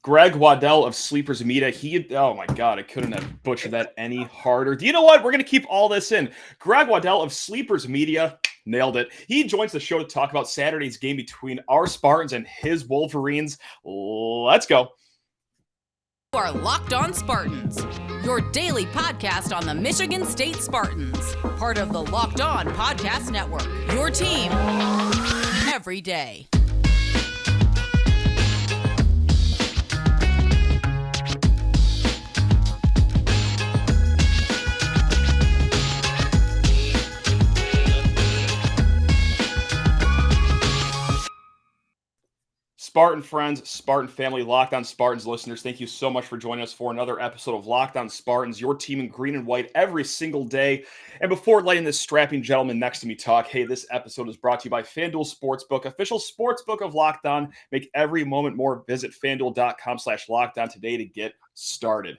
Greg Waddell of Sleepers Media. Oh my God, I couldn't have butchered that any harder. Do you know what? We're going to keep all this in. Greg Waddell of Sleepers Media. Nailed it. He joins the show to talk about Saturday's game between our Spartans and his Wolverines. Let's go. You are Locked On Spartans, your daily podcast on the Michigan State Spartans, part of the Locked On Podcast Network, your team every day. Spartan friends, Spartan family, Locked On Spartans listeners, thank you so much for joining us for another episode of Locked On Spartans, your team in green and white every single day. And before letting this strapping gentleman next to me talk, hey, this episode is brought to you by FanDuel Sportsbook, official sportsbook of Locked On. Make every moment more. Visit FanDuel.com/LockedOn today to get started.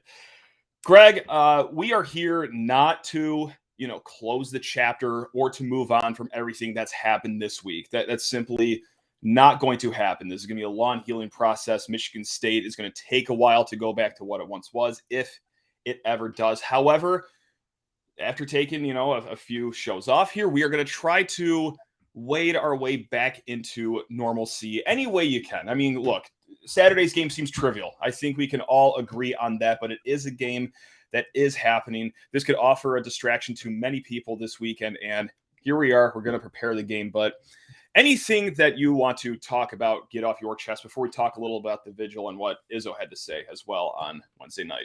Greg, we are here not to close the chapter or to move on from everything that's happened this week. That's simply not going to happen. This is going to be a long healing process. Michigan State is going to take a while to go back to what it once was, if it ever does. However, after taking, a few shows off here, we are going to try to wade our way back into normalcy any way you can. I mean, look, Saturday's game seems trivial. I think we can all agree on that, but it is a game that is happening. This could offer a distraction to many people this weekend, and here we are. We're going to prepare the game, but anything that you want to talk about, get off your chest before we talk a little about the Vigil and what Izzo had to say as well on Wednesday night.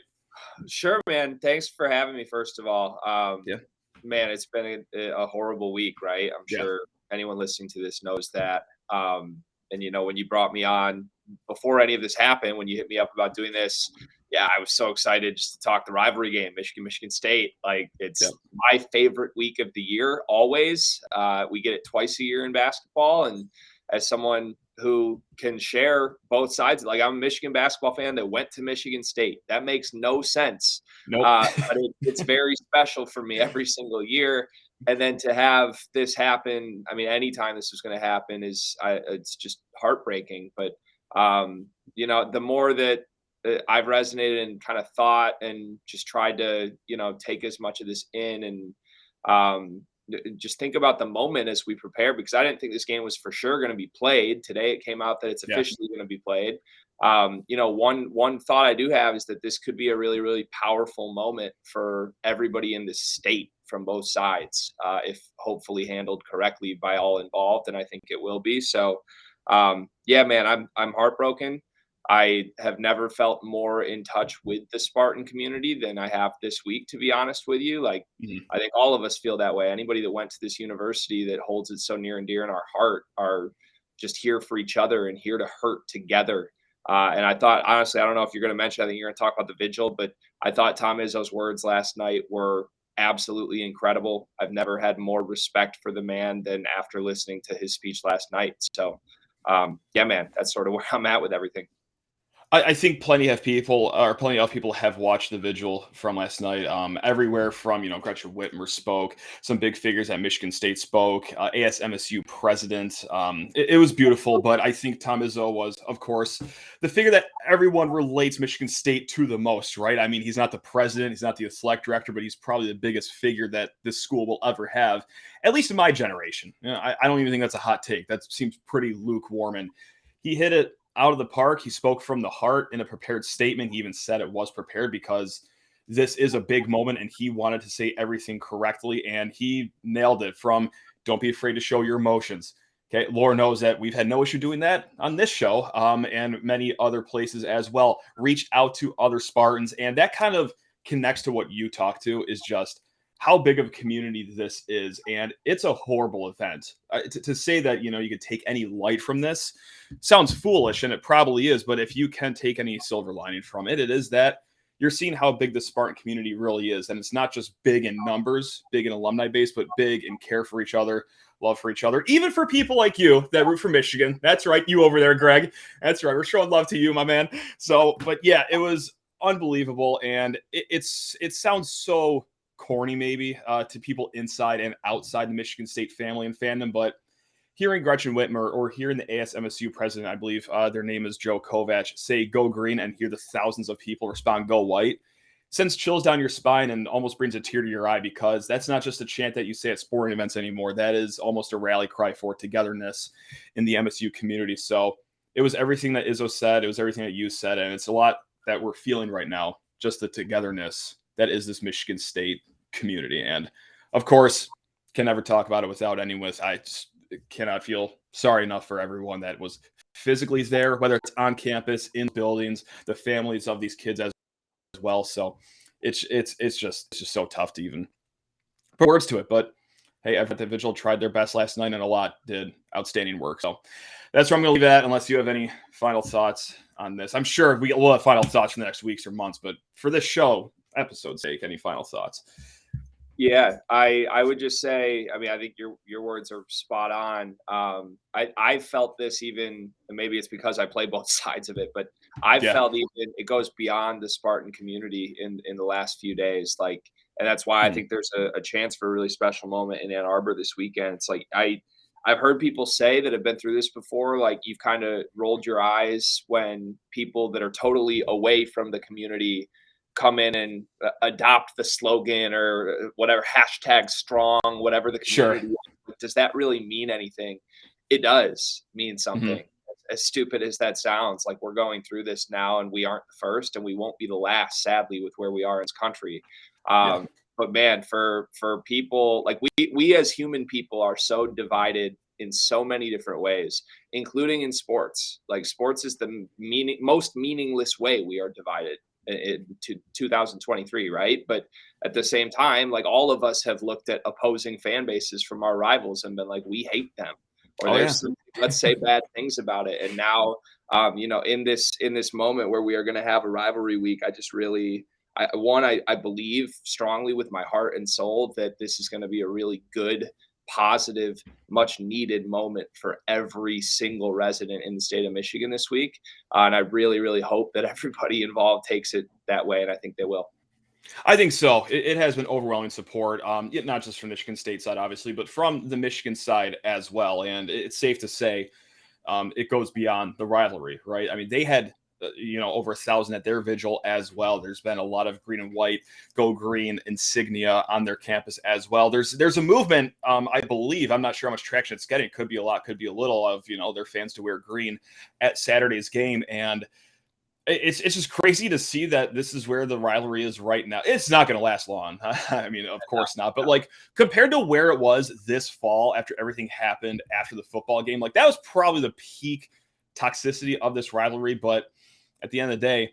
Sure, man. Thanks for having me, first of all. Yeah. Man, it's been a horrible week, right? I'm sure anyone listening to this knows that. And, when you brought me on before any of this happened, when you hit me up about doing this, I was so excited just to talk the rivalry game, Michigan State. Like, it's my favorite week of the year, always. We get it twice a year in basketball. And as someone who can share both sides, like, I'm a Michigan basketball fan that went to Michigan State. That makes no sense. Nope. But it's very special for me every single year. And then to have this happen, I mean, anytime this is going to happen it's just heartbreaking. But, the more that I've resonated and kind of thought and just tried to, take as much of this in and just think about the moment as we prepare, because I didn't think this game was for sure going to be played. Today it came out that it's officially going to be played. One thought I do have is that this could be a really, really powerful moment for everybody in this state from both sides, if hopefully handled correctly by all involved. And I think it will be. So, man, I'm heartbroken. I have never felt more in touch with the Spartan community than I have this week, to be honest with you. Like, I think all of us feel that way. Anybody that went to this university that holds it so near and dear in our heart are just here for each other and here to hurt together. And I thought, honestly, I don't know if you're going to mention, I think you're going to talk about the Vigil, but I thought Tom Izzo's words last night were absolutely incredible. I've never had more respect for the man than after listening to his speech last night. So, man, that's sort of where I'm at with everything. I think plenty of people have watched the Vigil from last night. Everywhere from, Gretchen Whitmer spoke, some big figures at Michigan State spoke, MSU president. It was beautiful, but I think Tom Izzo was, of course, the figure that everyone relates Michigan State to the most, right? I mean, he's not the president, he's not the athletic director, but he's probably the biggest figure that this school will ever have, at least in my generation. I don't even think that's a hot take. That seems pretty lukewarm, and he hit it out of the park. He spoke from the heart in a prepared statement. He even said it was prepared because this is a big moment and he wanted to say everything correctly, and he nailed it. From don't be afraid to show your emotions. Okay, Laura knows that we've had no issue doing that on this show, and many other places as well. Reach out to other Spartans, and that kind of connects to what you talk to, is just how big of a community this is. And it's a horrible event. To say that, you could take any light from this sounds foolish, and it probably is. But if you can take any silver lining from it, it is that you're seeing how big the Spartan community really is. And it's not just big in numbers, big in alumni base, but big in care for each other, love for each other, even for people like you that root for Michigan. That's right. You over there, Greg. That's right. We're showing love to you, my man. So, but yeah, it was unbelievable. And it sounds so corny maybe to people inside and outside the Michigan State family and fandom, but hearing Gretchen Whitmer or hearing the ASMSU president, I believe their name is Joe Kovac, say "Go Green" and hear the thousands of people respond "Go White" sends chills down your spine and almost brings a tear to your eye, because that's not just a chant that you say at sporting events anymore. That is almost a rally cry for togetherness in the MSU community. So it was everything that Izzo said. It was everything that you said. And it's a lot that we're feeling right now, just the togetherness that is this Michigan State community. And of course, can never talk about it without anyone. I just cannot feel sorry enough for everyone that was physically there, whether it's on campus, in buildings, the families of these kids as well. So it's just so tough to even put words to it. But hey, everyone at the Vigil tried their best last night, and a lot did outstanding work. So that's where I'm going to leave it at, unless you have any final thoughts on this. I'm sure we'll have final thoughts for the next weeks or months, but for this show episode's sake, any final thoughts? Yeah, I would just say, I mean, I think your words are spot on. I felt this, even, and maybe it's because I play both sides of it, but I felt even it goes beyond the Spartan community in the last few days. Like, and that's why I think there's a chance for a really special moment in Ann Arbor this weekend. It's like I've heard people say that have been through this before, like you've kind of rolled your eyes when people that are totally away from the community come in and adopt the slogan or whatever, #strong, whatever the community. Sure. Does that really mean anything? It does mean something. As stupid as that sounds, like we're going through this now and we aren't the first and we won't be the last, sadly, with where we are in this country. But man, for people like we as human people are so divided in so many different ways, including in sports. Like sports is the most meaningless way we are divided to 2023, right? But at the same time, like all of us have looked at opposing fan bases from our rivals and been like, we hate them, or let's say bad things about it. And now, in this moment where we are going to have a rivalry week, I just really, I believe strongly with my heart and soul that this is going to be a really good, positive, much needed moment for every single resident in the state of Michigan this week. And I really, really hope that everybody involved takes it that way. And I think they will. I think so. It has been overwhelming support, not just from Michigan State side, obviously, but from the Michigan side as well. And it's safe to say it goes beyond the rivalry, right? I mean, they had over 1,000 at their Vigil as well. There's been a lot of green and white, go green insignia on their campus as well. There's a movement, I believe, I'm not sure how much traction it's getting. It could be a lot, could be a little, of, their fans to wear green at Saturday's game. And it's just crazy to see that this is where the rivalry is right now. It's not going to last long. I mean, of course not. But like compared to where it was this fall after everything happened after the football game, like that was probably the peak toxicity of this rivalry. But at the end of the day,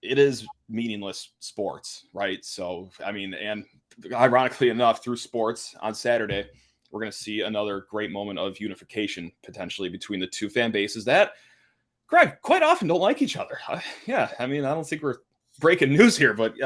it is meaningless sports, right? So, I mean, and ironically enough, through sports on Saturday, we're going to see another great moment of unification potentially between the two fan bases that, Greg, quite often don't like each other. Yeah, I mean, I don't think we're breaking news here, but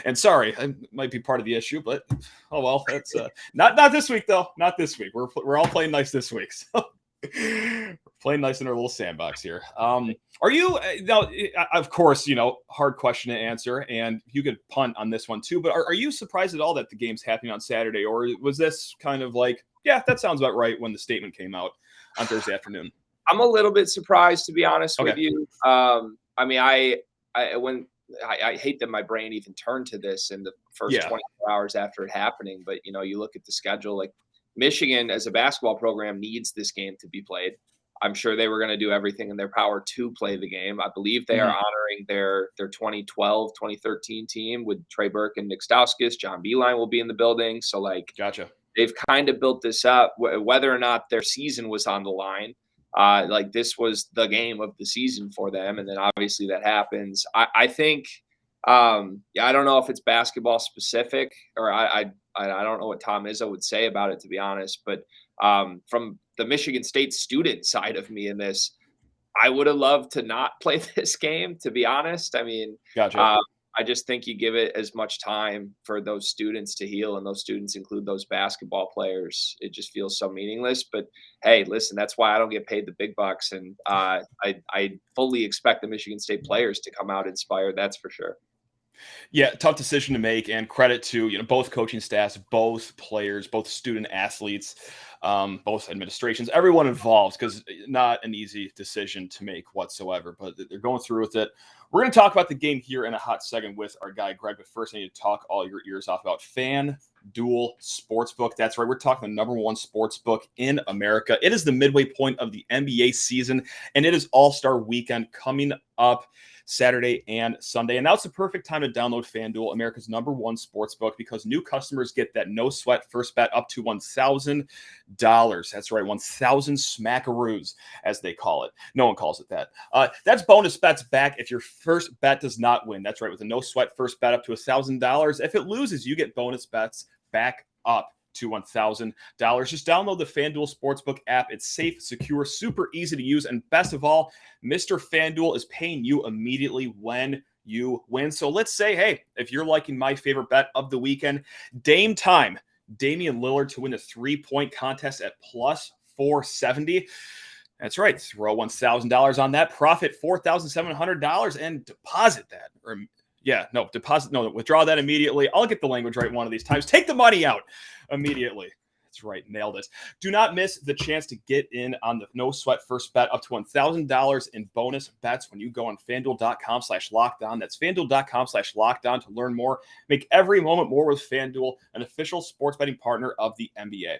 and sorry, I might be part of the issue, but oh well, that's not this week though. Not this week. We're all playing nice this week. So we're playing nice in our little sandbox here. Are you now? Of course, hard question to answer, and you could punt on this one too. But are you surprised at all that the game's happening on Saturday, or was this kind of like, yeah, that sounds about right when the statement came out on Thursday afternoon? I'm a little bit surprised, to be honest with you. I mean, I hate that my brain even turned to this in the first 24 hours after it happening. But, you look at the schedule, like Michigan as a basketball program needs this game to be played. I'm sure they were going to do everything in their power to play the game. I believe they are honoring their 2012, 2013 team with Trey Burke and Nick Stauskas. John Beilein will be in the building. So, like, gotcha. They've kind of built this up, whether or not their season was on the line. Like this was the game of the season for them. And then obviously that happens. I think, I don't know if it's basketball specific, or I don't know what Tom Izzo would say about it, to be honest, but from the Michigan State student side of me in this, I would have loved to not play this game, to be honest. I mean, gotcha. I just think you give it as much time for those students to heal, and those students include those basketball players. It just feels so meaningless. But hey, listen, that's why I don't get paid the big bucks, and I fully expect the Michigan State players to come out inspired. That's for sure. Yeah, tough decision to make, and credit to both coaching staffs, both players, both student athletes. both administrations, everyone involved, because not an easy decision to make whatsoever, but they're going through with it. We're going to talk about the game here in a hot second with our guy, Greg, but first I need to talk all your ears off about FanDuel Sportsbook. That's right. We're talking the number one sportsbook in America. It is the midway point of the NBA season, and it is All-Star Weekend coming up Saturday and Sunday. And now it's the perfect time to download FanDuel, America's number one sportsbook, because new customers get that no sweat first bet up to $1,000. That's right, 1,000 smackaroos, as they call it. No one calls it that. That's bonus bets back if your first bet does not win. That's right, with a no sweat first bet up to $1,000. If it loses, you get bonus bets back up to $1,000. Just download the FanDuel Sportsbook app. It's safe, secure, super easy to use, and best of all, Mr. FanDuel is paying you immediately when you win. So let's say, hey, if you're liking my favorite bet of the weekend, Dame time, Damian Lillard to win the three-point contest at plus 470. That's right. Throw $1,000 on that, profit $4,700, and deposit that. Withdraw that immediately. I'll get the language right one of these times. Take the money out immediately. That's right. Nailed it. Do not miss the chance to get in on the no sweat first bet up to $1,000 in bonus bets when you go on FanDuel.com/lockdown. That's FanDuel.com/lockdown to learn more. Make every moment more with FanDuel, an official sports betting partner of the NBA.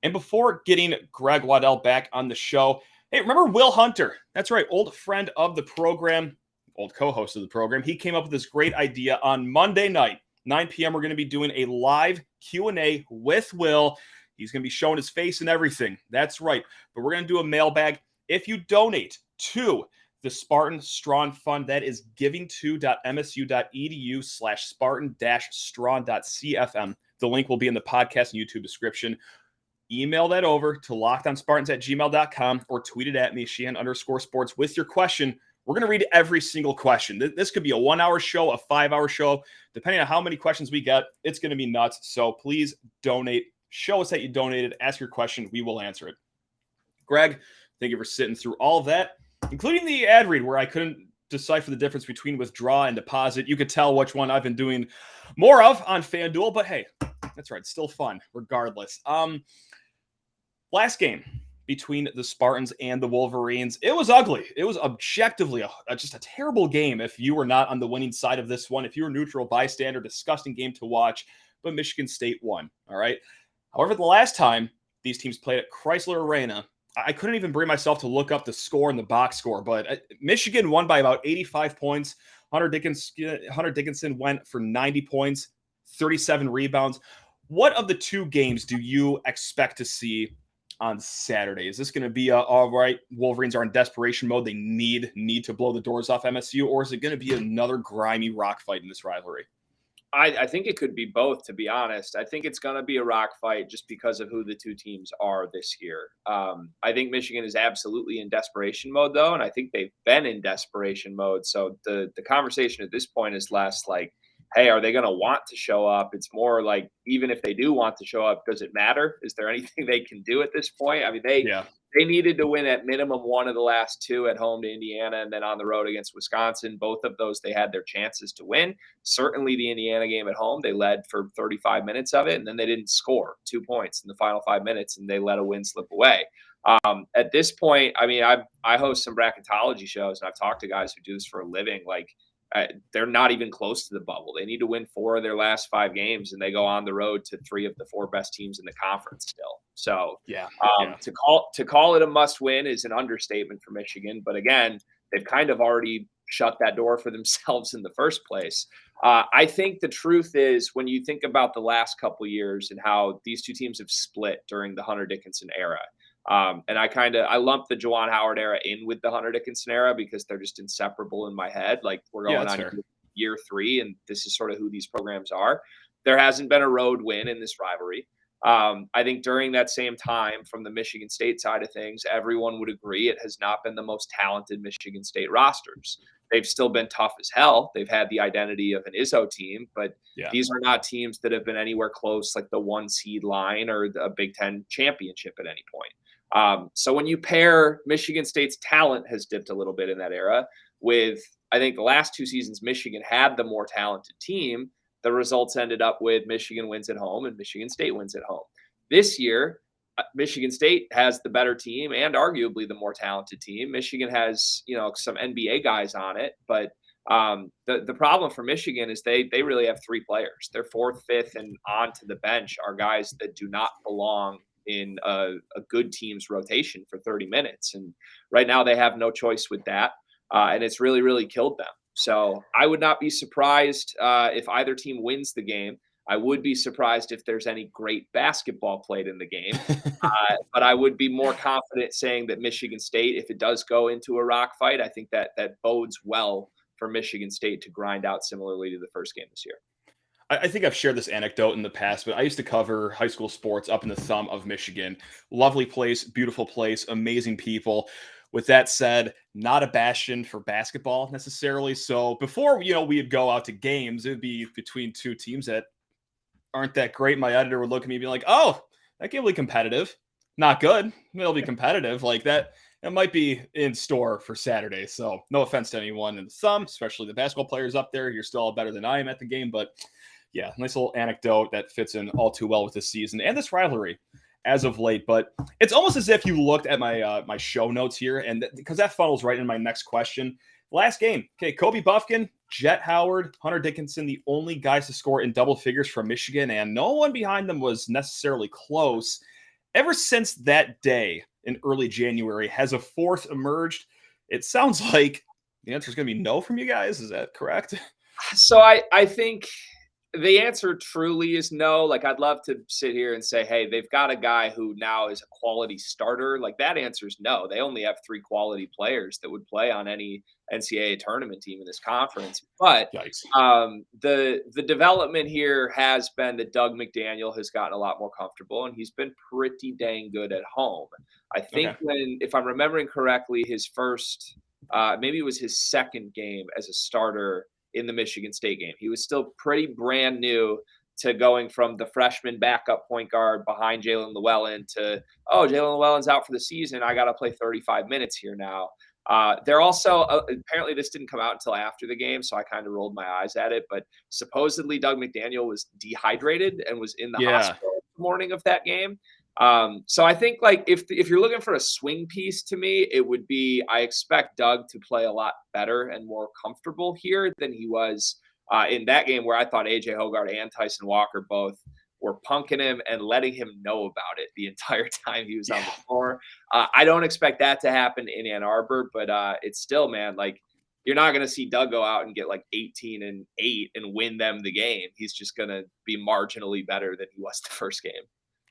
And before getting Greg Waddell back on the show, hey, remember Will Hunter? That's right. Old friend of the program, old co-host of the program. He came up with this great idea on Monday night, 9 p.m. We're going to be doing a live Q&A with Will. He's going to be showing his face and everything. That's right. But we're going to do a mailbag. If you donate to the Spartan Strawn Fund, that is giving2.msu.edu/Spartan-strawn.cfm. The link will be in the podcast and YouTube description. Email that over to lockedonspartans@gmail.com or tweet it at me, Sheehan_sports, with your question. We're going to read every single question. This could be a 1-hour show, a 5-hour show. Depending on how many questions we get, it's going to be nuts. So please donate. Show us that you donated. Ask your question. We will answer it. Greg, thank you for sitting through all of that, including the ad read where I couldn't decipher the difference between withdraw and deposit. You could tell which one I've been doing more of on FanDuel, but hey, that's right. It's still fun regardless. Last game between the Spartans and the Wolverines. It was ugly. It was objectively just a terrible game if you were not on the winning side of this one. If you were neutral bystander, disgusting game to watch, but Michigan State won, all right? However, the last time these teams played at Chrysler Arena, I couldn't even bring myself to look up the score and the box score, but Michigan won by about 85 points. Hunter Dickinson went for 90 points, 37 rebounds. What of the two games do you expect to see on Saturday? Is this going to be all right, Wolverines are in desperation mode, they need to blow the doors off MSU, or is it going to be another grimy rock fight in this rivalry? I think it could be both, to be honest. I think it's going to be a rock fight just because of who the two teams are this year. I think Michigan is absolutely in desperation mode, though, and I think they've been in desperation mode. So the conversation at this point is less like, hey, are they going to want to show up? It's more like, even if they do want to show up, does it matter? Is there anything they can do at this point? I mean, they needed to win at minimum one of the last two at home to Indiana and then on the road against Wisconsin. Both of those, they had their chances to win. Certainly the Indiana game at home, they led for 35 minutes of it, and then they didn't score 2 points in the final 5 minutes, and they let a win slip away. At this point, I mean, I host some bracketology shows, and I've talked to guys who do this for a living. Like, they're not even close to the bubble. They need to win 4 of their last 5 games, and they go on the road to 3 of the 4 best teams in the conference still. So to call it a must win is an understatement for Michigan. But again, they've kind of already shut that door for themselves in the first place. I think the truth is, when you think about the last couple of years and how these two teams have split during the Hunter Dickinson era, and I lump the Juwan Howard era in with the Hunter Dickinson era because they're just inseparable in my head. Like, we're going on year 3, and this is sort of who these programs are. There hasn't been a road win in this rivalry. I think during that same time, from the Michigan State side of things, everyone would agree it has not been the most talented Michigan State rosters. They've still been tough as hell. They've had the identity of an Izzo team, but these are not teams that have been anywhere close, like the 1 seed line or a Big Ten championship at any point. So when you pair Michigan State's talent has dipped a little bit in that era with, I think the last 2 seasons, Michigan had the more talented team. The results ended up with Michigan wins at home and Michigan State wins at home. This year, Michigan State has the better team and arguably the more talented team. Michigan has, some NBA guys on it, but the problem for Michigan is they really have three players. Their fourth, fifth, and onto the bench are guys that do not belong in a good team's rotation for 30 minutes. And right now they have no choice with that. And it's really, really killed them. So I would not be surprised if either team wins the game. I would be surprised if there's any great basketball played in the game. But I would be more confident saying that Michigan State, if it does go into a rock fight, I think that bodes well for Michigan State to grind out similarly to the first game this year. I think I've shared this anecdote in the past, but I used to cover high school sports up in the thumb of Michigan. Lovely place, beautiful place, amazing people. With that said, not a bastion for basketball necessarily. So before, we'd go out to games, it would be between two teams that aren't that great. My editor would look at me and be like, oh, that game will be competitive. Not good. It'll be competitive. Like that. It might be in store for Saturday. So no offense to anyone in the thumb, especially the basketball players up there. You're still all better than I am at the game. But yeah, nice little anecdote that fits in all too well with this season and this rivalry as of late. But it's almost as if you looked at my my show notes here, and because that funnels right in my next question. Last game, okay, Kobe Buffkin, Jett Howard, Hunter Dickinson, the only guys to score in double figures from Michigan, and no one behind them was necessarily close. Ever since that day in early January, has a fourth emerged? It sounds like the answer is going to be no from you guys. Is that correct? So I think the answer truly is no. Like, I'd love to sit here and say, hey, they've got a guy who now is a quality starter. Like, that answer is no. They only have three quality players that would play on any NCAA tournament team in this conference. But the development here has been that Doug McDaniel has gotten a lot more comfortable, and he's been pretty dang good at home. I think if I'm remembering correctly, his first, maybe it was his second game as a starter in the Michigan State game. He was still pretty brand new to going from the freshman backup point guard behind Jalen Llewellyn to, oh, Jalen Llewellyn's out for the season. I got to play 35 minutes here now. They're also, apparently this didn't come out until after the game, so I kind of rolled my eyes at it, but supposedly Doug McDaniel was dehydrated and was in the hospital the morning of that game. So I think, like, if you're looking for a swing piece to me, it would be, I expect Doug to play a lot better and more comfortable here than he was in that game, where I thought AJ Hoggard and Tyson Walker both were punking him and letting him know about it the entire time he was on the floor. I don't expect that to happen in Ann Arbor, but it's still, man, like, you're not going to see Doug go out and get like 18 and 8 and win them the game. He's just going to be marginally better than he was the first game.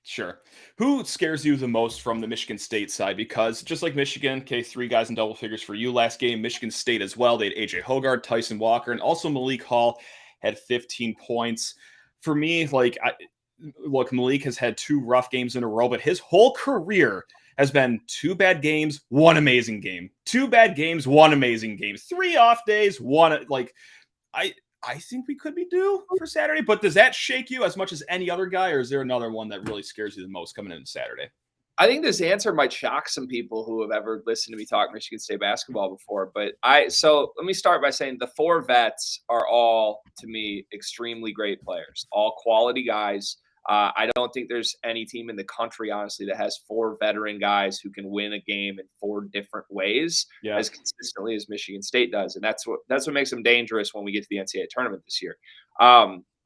Sure. Who scares you the most from the Michigan State side? Because just like Michigan, okay, three guys in double figures for you last game. Michigan State as well. They had AJ Hoggard, Tyson Walker, and also Malik Hall had 15 points. For me, look, Malik has had two rough games in a row, but his whole career has been two bad games, one amazing game. Two bad games, one amazing game. 3 off days, one, I think we could be due for Saturday, but does that shake you as much as any other guy, or is there another one that really scares you the most coming in Saturday? I think this answer might shock some people who have ever listened to me talk Michigan State basketball before, but so let me start by saying the 4 vets are all, to me, extremely great players, all quality guys. I don't think there's any team in the country, honestly, that has 4 veteran guys who can win a game in 4 different ways as consistently as Michigan State does. And that's what makes them dangerous when we get to the NCAA tournament this year.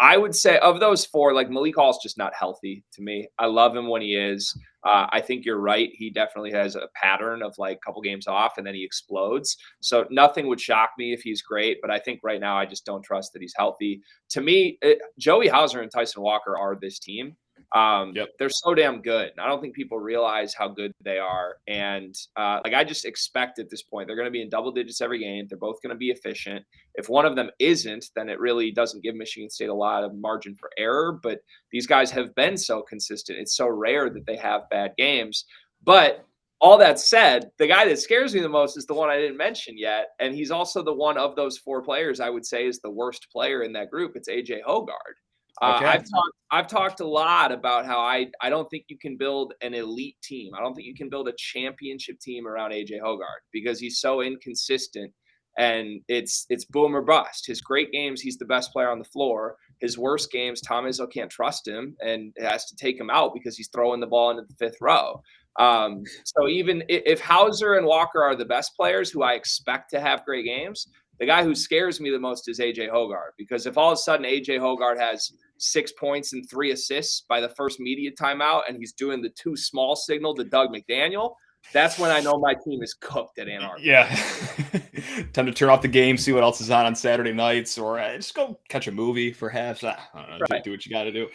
I would say of those 4, like, Malik Hall's just not healthy to me. I love him when he is. I think you're right. He definitely has a pattern of like a couple games off and then he explodes. So nothing would shock me if he's great, but I think right now I just don't trust that he's healthy. To me, Joey Hauser and Tyson Walker are this team. They're so damn good. And I don't think people realize how good they are. And I just expect at this point, they're going to be in double digits every game. They're both going to be efficient. If one of them isn't, then it really doesn't give Michigan State a lot of margin for error. But these guys have been so consistent. It's so rare that they have bad games. But all that said, the guy that scares me the most is the one I didn't mention yet. And he's also the one of those 4 players I would say is the worst player in that group. It's AJ Hoggard. I've talked a lot about how I don't think you can build an elite team. I don't think you can build a championship team around AJ Hoggard because he's so inconsistent And it's boom or bust. His great games, he's the best player on the floor. His worst games, Tom Izzo can't trust him and has to take him out because he's throwing the ball into the fifth row. So even if Hauser and Walker are the best players who I expect to have great games, the guy who scares me the most is AJ Hoggard, because if all of a sudden AJ Hoggard has 6 points and 3 assists by the first media timeout and he's doing the too small signal to Doug McDaniel, that's when I know my team is cooked at Ann Arbor. Yeah. Time to turn off the game, see what else is on Saturday nights, or just go catch a movie for halves. I don't know, Right. do what you got to do.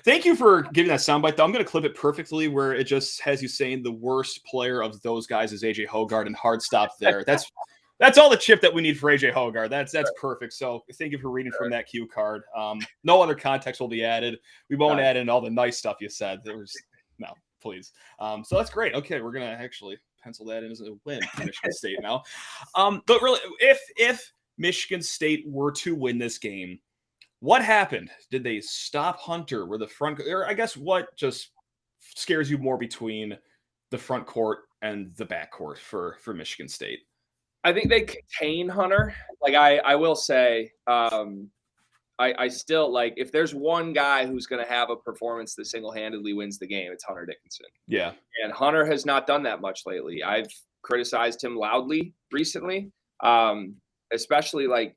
Thank you for giving that soundbite, though. I'm going to clip it perfectly where it just has you saying the worst player of those guys is AJ Hoggard, and hard stop there. That's all the chip that we need for AJ Hoggard. That's perfect. So thank you for reading from that cue card. No other context will be added. We won't add in all the nice stuff you said. No, please. So that's great. Okay, we're gonna actually pencil that in as a win for Michigan State now. But really, if Michigan State were to win this game, what happened? Did they stop Hunter? Were the front, or I guess what just scares you more between the front court and the back court for Michigan State? I think they contain Hunter. Like I will say, I still like, if there's one guy who's going to have a performance that single-handedly wins the game, it's Hunter Dickinson. Yeah. And Hunter has not done that much lately. I've criticized him loudly recently, especially I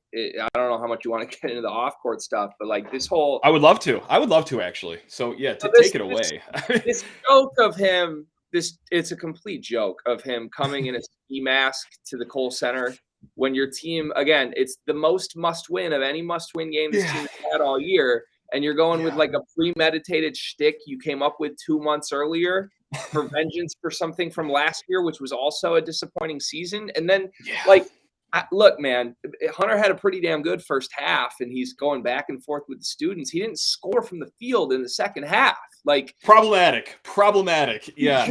don't know how much you want to get into the off-court stuff, but like this whole. I would love to actually. So yeah, take it away. This joke of him. It's a complete joke of him coming in a ski mask to the Kohl Center when your team, again, it's the most must-win of any must-win game this team had all year, and you're going with like a premeditated shtick you came up with 2 months earlier for vengeance for something from last year, which was also a disappointing season. And then, look, man, Hunter had a pretty damn good first half, and he's going back and forth with the students. He didn't score from the field in the second half. Like problematic. Yeah.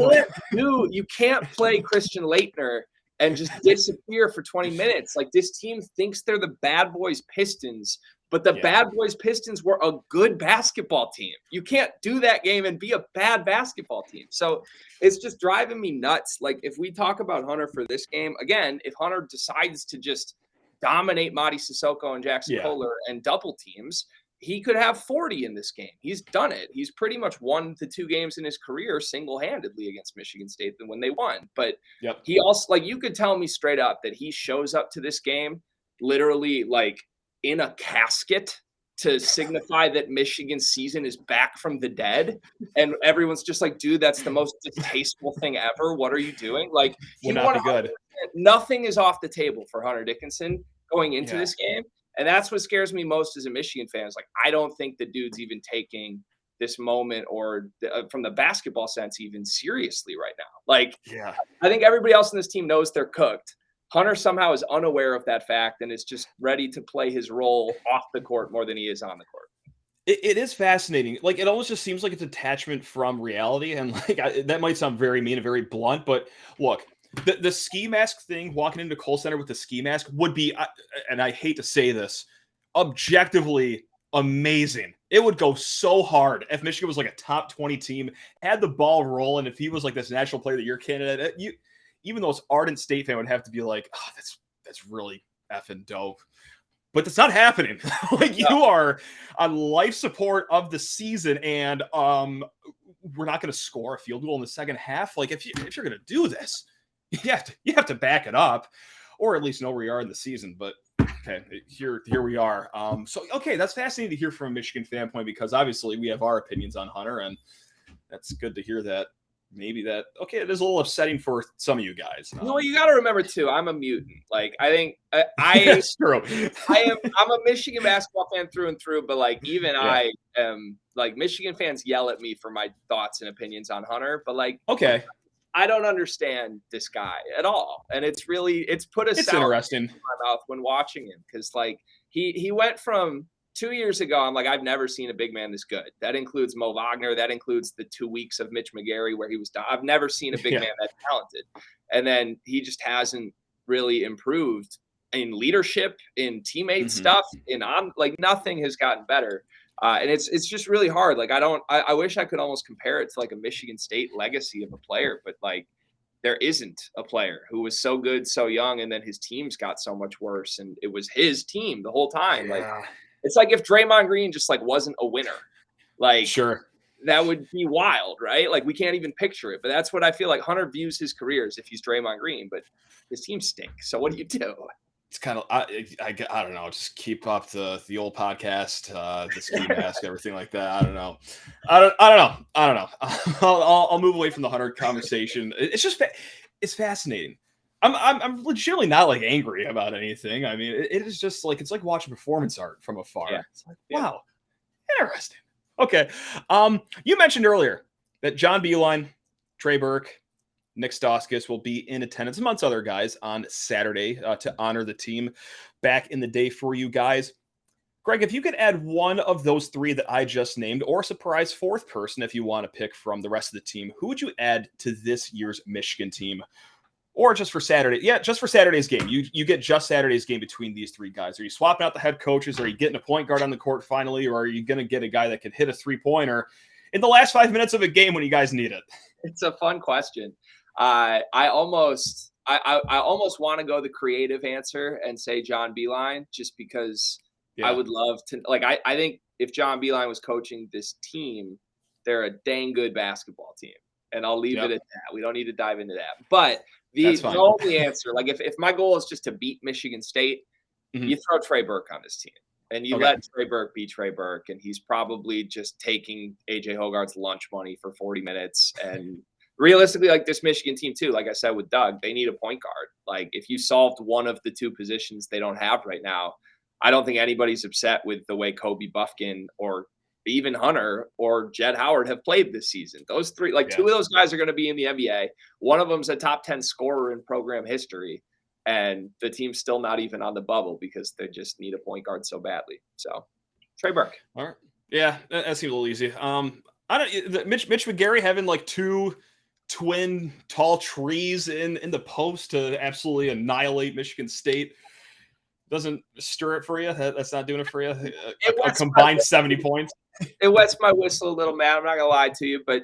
You can't play Christian Laettner and just disappear for 20 minutes. Like, this team thinks they're the Bad Boys Pistons, but the Bad Boys Pistons were a good basketball team. You can't do that game and be a bad basketball team. So it's just driving me nuts. Like, if we talk about Hunter for this game, again, if Hunter decides to just dominate Mady Sissoko and Jackson Kohler and double teams, he could have 40 in this game. He's done it. He's pretty much won the 2 games in his career single-handedly against Michigan State when they won. But he also, like, you could tell me straight up that he shows up to this game literally like in a casket to signify that Michigan's season is back from the dead. And everyone's just like, dude, that's the most distasteful thing ever. What are you doing? Like, would not be good. Nothing is off the table for Hunter Dickinson going into this game. And that's what scares me most as a Michigan fan. Is like, I don't think the dude's even taking this moment or from the basketball sense even seriously right now. Like, I think everybody else in this team knows they're cooked. Hunter somehow is unaware of that fact and is just ready to play his role off the court more than he is on the court. It is fascinating. Like, it almost just seems like it's detachment from reality. And like, that might sound very mean and very blunt, but look, the ski mask thing, walking into Kohl Center with the ski mask would be, and I hate to say this, objectively amazing. It would go so hard if Michigan was like a top 20 team, had the ball rolling. If he was like this National Player of the Year candidate, even those ardent State fan would have to be like, oh, that's really effing dope. But that's not happening. You are on life support of the season, and we're not going to score a field goal in the second half. Like, if you're going to do this, you have to back it up, or at least know where you are in the season. But okay, here we are. So okay, that's fascinating to hear from a Michigan fan point, because obviously we have our opinions on Hunter, and that's good to hear that. Maybe that, okay, it is a little upsetting for some of you guys. Well, you got to remember too, I'm a mutant. Like, I think I'm a Michigan basketball fan through and through, but like, even I am, like, Michigan fans yell at me for my thoughts and opinions on Hunter, but like, okay, I don't understand this guy at all. And it's put a sour taste in my mouth when watching him. Cause like he went from 2 years ago, I'm like, I've never seen a big man this good. That includes Mo Wagner. That includes the 2 weeks of Mitch McGary where he was done. I've never seen a big man that talented. And then he just hasn't really improved in leadership, in teammate stuff, like nothing has gotten better. And it's just really hard. Like, I wish I could almost compare it to like a Michigan State legacy of a player, but like, there isn't a player who was so good so young, and then his teams got so much worse, and it was his team the whole time. Yeah. Like, it's like if Draymond Green just like wasn't a winner, like Sure. that would be wild, right? Like we can't even picture it. But that's what I feel like Hunter views his career as if he's Draymond Green, but his team stink. So what do you do? It's kind of I don't know. Just keep up the old podcast, the ski mask, everything like that. I don't know. I don't know. I'll move away from the Hunter conversation. It's just it's fascinating. I'm legitimately not like angry about anything. I mean, it is just like it's like watching performance art from afar. Yeah. It's like, wow, interesting. Okay. You mentioned earlier that John Beilein, Trey Burke, Nick Stauskas will be in attendance, amongst other guys, on Saturday to honor the team back in the day for you guys. Greg, if you could add one of those three that I just named, or a surprise fourth person if you want to pick from the rest of the team, who would you add to this year's Michigan team? Or just for Saturday? Yeah, just for Saturday's game. You get just Saturday's game between these three guys. Are you swapping out the head coaches? Are you getting a point guard on the court finally? Or are you going to get a guy that can hit a three-pointer in the last 5 minutes of a game when you guys need it? It's a fun question. I almost want to go the creative answer and say John Beilein, just because I would love to. Like, I think if John Beilein was coaching this team, they're a dang good basketball team. And I'll leave it at that. We don't need to dive into that. But the only answer, like if my goal is just to beat Michigan State, you throw Trey Burke on this team. And you let Trey Burke be Trey Burke. And he's probably just taking A.J. Hogarth's lunch money for 40 minutes. And realistically, like this Michigan team too, like I said with Doug, they need a point guard. Like if you solved one of the two positions they don't have right now, I don't think anybody's upset with the way Kobe Buffkin or even Hunter or Jett Howard have played this season. Those three, two of those guys are going to be in the NBA. One of them's a top 10 scorer in program history. And the team's still not even on the bubble because they just need a point guard so badly. So Trey Burke. All right. Yeah, that seems a little easy. Mitch McGary having like two twin tall trees in the post to absolutely annihilate Michigan State doesn't stir it for you. That's not doing it for you. A combined 70 points. It wets my whistle a little, man. I'm not gonna lie to you, but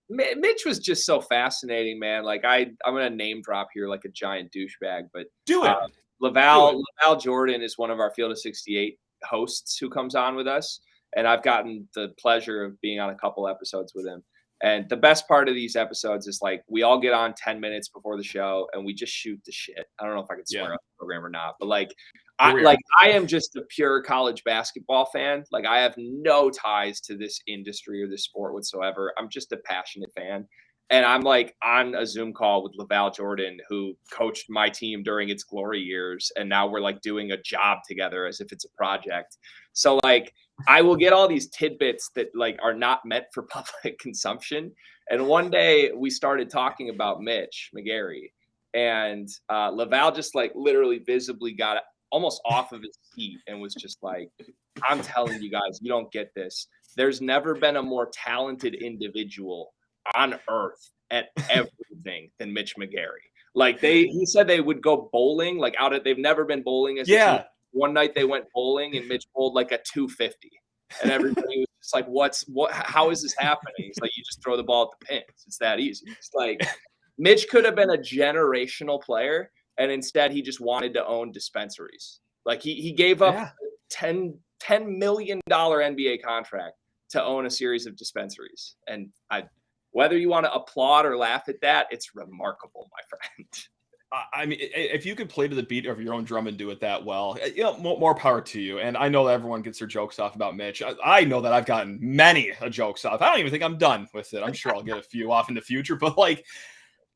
Mitch was just so fascinating, man. Like I'm gonna name drop here like a giant douchebag, but do it. Laval Jordan is one of our Field of 68 hosts who comes on with us, and I've gotten the pleasure of being on a couple episodes with him. And the best part of these episodes is like we all get on 10 minutes before the show and we just shoot the shit. I don't know if I can swear on the program or not, but I am just a pure college basketball fan. Like I have no ties to this industry or this sport whatsoever. I'm just a passionate fan. And I'm like on a Zoom call with Laval Jordan, who coached my team during its glory years. And now we're like doing a job together as if it's a project. So like I will get all these tidbits that like are not meant for public consumption. And one day we started talking about Mitch McGary, and Laval just like literally visibly got almost off of his seat and was just like, I'm telling you guys, you don't get this. There's never been a more talented individual on earth at everything than Mitch McGary. Like he said they would go bowling, like they've never been bowling as a team. One night they went bowling and Mitch bowled like a 250, and everybody was just like, how is this happening? He's like, you just throw the ball at the pins. It's that easy. It's like Mitch could have been a generational player, and instead he just wanted to own dispensaries. Like he gave up $10 million NBA contract to own a series of dispensaries. And whether you want to applaud or laugh at that, it's remarkable, my friend. I mean, if you could play to the beat of your own drum and do it that well, more power to you. And I know that everyone gets their jokes off about Mitch. I know that I've gotten many jokes off. I don't even think I'm done with it. I'm sure I'll get a few off in the future. But like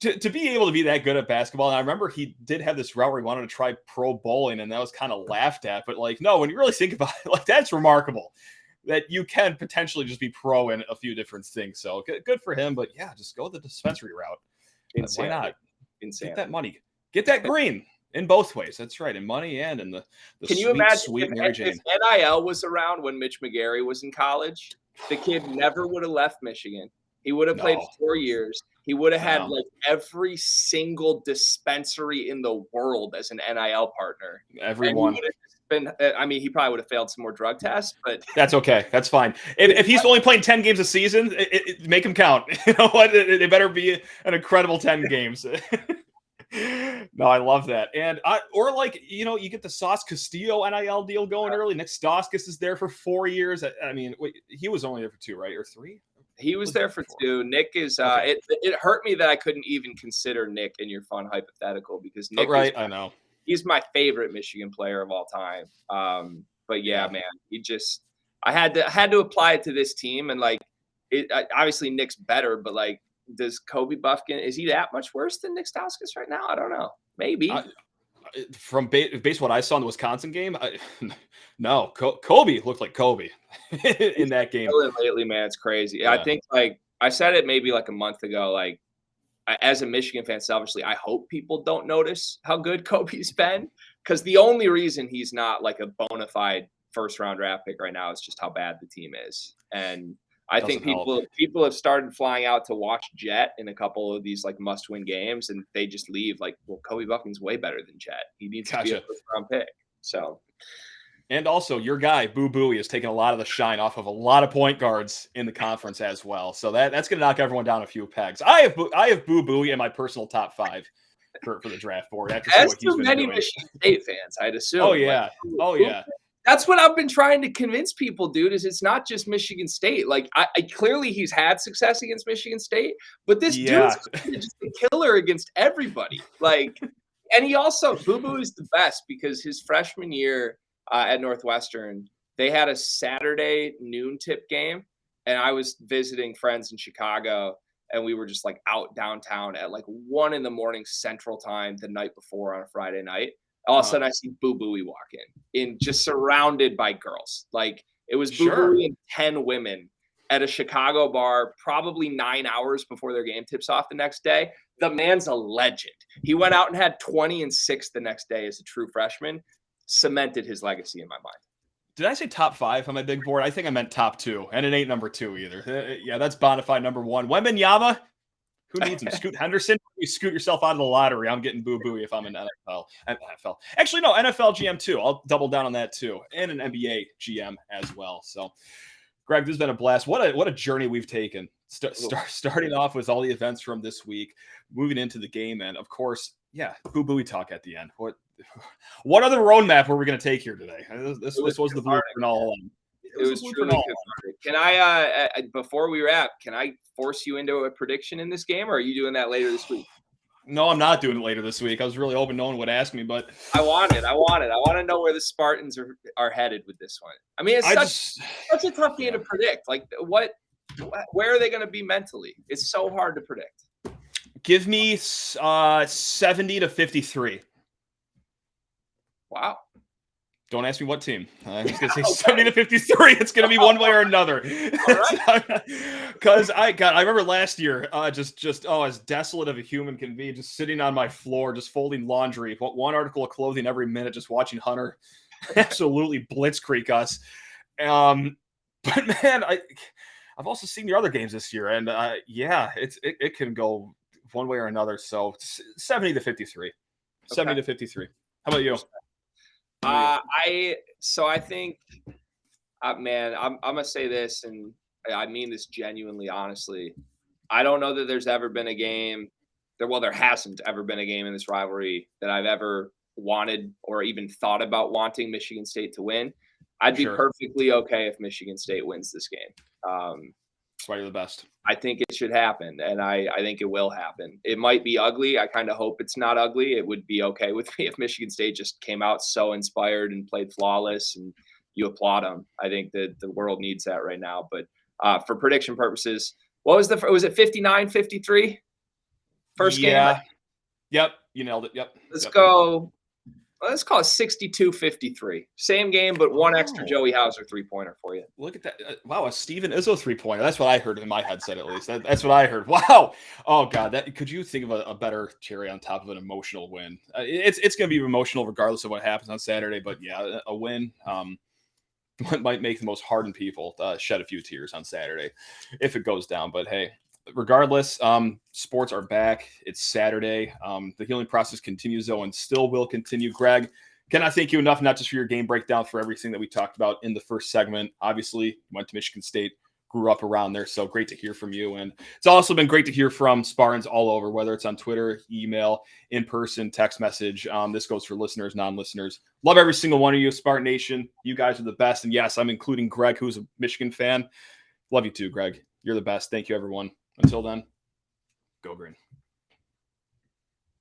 to be able to be that good at basketball, and I remember he did have this route where he wanted to try pro bowling, and that was kind of laughed at. But like, no, when you really think about it, like that's remarkable that you can potentially just be pro in a few different things. So good for him. But yeah, just go the dispensary route. Why not? Insane. Get that money. Get that green in both ways. That's right. In money and in the Can you imagine if NIL was around when Mitch McGary was in college? The kid never would have left Michigan. He would have played 4 years. He would have had like every single dispensary in the world as an NIL partner. Everyone. been. I mean, he probably would have failed some more drug tests, but that's okay. That's fine. If he's only playing 10 games a season, make him count. You know what? It better be an incredible 10 games. No, I love that. And you get the Sauce Castillo NIL deal going early. Nick Stauskas is there for 4 years. I mean, he was only there for 2, right? Or 3? He was there for 2. Nick is okay. It hurt me that I couldn't even consider Nick in your fun hypothetical because Nick I know. He's my favorite Michigan player of all time. But yeah, man, I had to apply it to this team, and obviously Nick's better, but does Kobe Buffkin, is he that much worse than Nick Stauskas right now? I don't know. Maybe. From based what I saw in the Wisconsin game, no, Kobe looked like Kobe in that game. Lately, man, it's crazy. Yeah. I think I said it maybe a month ago. As a Michigan fan, selfishly, I hope people don't notice how good Kobe's been, because the only reason he's not a bona fide first-round draft pick right now is just how bad the team is. And I think people have started flying out to watch Jett in a couple of these must-win games, and they just leave well, Kobe Buffkin's way better than Jett. He needs to be a first-round pick. So. And also, your guy, Boo Buie, is taking a lot of the shine off of a lot of point guards in the conference as well. So that's going to knock everyone down a few pegs. I have Boo Buie in my personal top 5 for the draft board. As do many Michigan State fans, I'd assume. Oh, yeah. That's what I've been trying to convince people, dude, is it's not just Michigan State. I clearly he's had success against Michigan State, but this dude's just a killer against everybody. And he also, Boo Buie is the best because his freshman year at Northwestern, they had a Saturday noon tip game, and I was visiting friends in Chicago, and we were just out downtown at 1 a.m. Central Time the night before on a Friday night. All of a sudden, I see Boo Buie walk in just surrounded by girls. It was Boo Buie and 10 women at a Chicago bar, probably 9 hours before their game tips off the next day. The man's a legend. He went out and had 20 and 6 the next day as a true freshman. Cemented his legacy in my mind. Did I say top 5 on my big board? I think I meant top 2, and it ain't number 2 either. Yeah, that's bona fide number 1. Wembanyama, who needs him? Scoot Henderson, you scoot yourself out of the lottery. I'm getting Boo Buie if I'm in NFL. Actually, no, NFL GM too. I'll double down on that too, and an NBA GM as well. So, Greg, this has been a blast. What a journey we've taken. Starting off with all the events from this week, moving into the game, and of course, Boo Buie talk at the end. What other roadmap were we going to take here today? This was the blueprint all along. It was truly good. Can I, before we wrap, can I force you into a prediction in this game, or are you doing that later this week? No, I'm not doing it later this week. I was really hoping no one would ask me, but I want to know where the Spartans are headed with this one. I mean, it's such a tough game to predict. Where are they going to be mentally? It's so hard to predict. Give me 70 to 53. Wow. Don't ask me what team. I'm just going to say 70 to 53. It's going to be one way or another. Because I remember last year, just as desolate of a human can be, just sitting on my floor, just folding laundry, one article of clothing every minute, just watching Hunter absolutely blitzkrieg us. But man, I've also seen your other games this year, and it can go one way or another. So 70 to 53. 70 to 53. How about you? I think, man, I'm gonna say this, and I mean this genuinely, honestly. I don't know that there's ever been a game there hasn't ever been a game in this rivalry that I've ever wanted or even thought about wanting Michigan State to win. I'd be perfectly okay if Michigan State wins this game. That's why you're the best. I think it should happen, and I think it will happen. It might be ugly. I kind of hope it's not ugly. It would be okay with me if Michigan State just came out so inspired and played flawless, and you applaud them. I think that the world needs that right now. But for prediction purposes, was it 59-53? First game? Yeah. Yep. You nailed it. Yep. Let's go. Let's call it 62-53. Same game, but one extra Joey Hauser three-pointer for you. Look at that. Wow, a Steven Izzo three-pointer. That's what I heard in my headset, at least. That's what I heard. Wow. Oh, God. Could you think of a better cherry on top of an emotional win? It's going to be emotional regardless of what happens on Saturday, but yeah, a win might make the most hardened people shed a few tears on Saturday if it goes down. But, hey, regardless, sports are back. It's Saturday. The healing process continues, though, and still will continue. Greg, cannot thank you enough, not just for your game breakdown, for everything that we talked about in the first segment. Obviously, went to Michigan State, grew up around there, so great to hear from you. And it's also been great to hear from Spartans all over, whether it's on Twitter, email, in person, text message. This goes for listeners, non-listeners. Love every single one of you, Spartan Nation. You guys are the best. And yes, I'm including Greg, who's a Michigan fan. Love you too, Greg. You're the best. Thank you, everyone. Until then, go green.